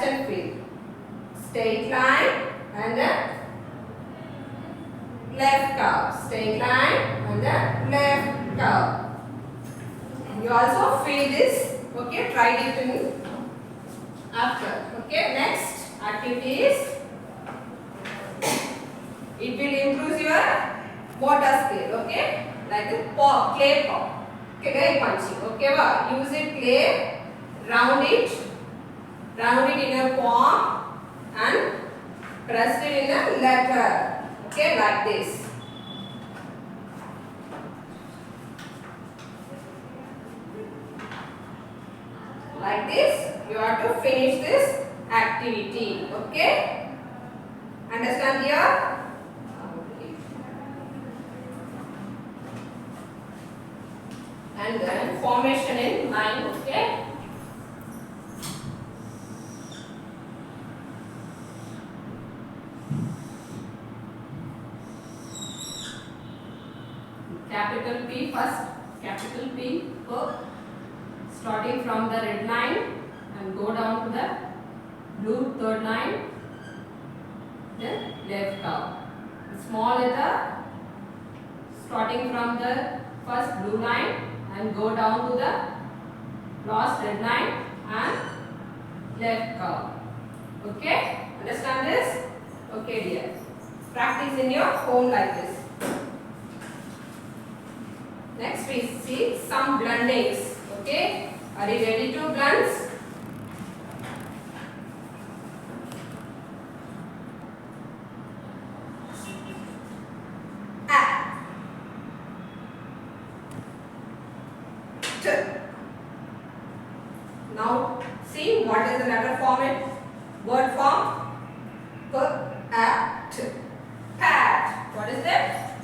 touch and feel. Straight line and the left curve. Straight line and the left curve. You also feel this. Okay, try it in after. Okay, next activity is, it will improve your motor skill. Okay, like the paw, clay paw. Okay, very punching. Okay, wow. Use it clay, round it in your palm and press it in a letter. Okay, like this. Like this, you have to finish this activity. Okay, understand here? And then formation in line. Okay. Capital P first. Capital P hook. Starting from the red line and go down to the blue third line. Then left curve. Small letter. Starting from the first blue line and go down to the last red line and left curve. Okay? Understand this? Okay, dear. Practice in your home like this. Next we see some blendings. Okay? Are you ready to blend? Now see what is the letter format, word form. Pat. What is that?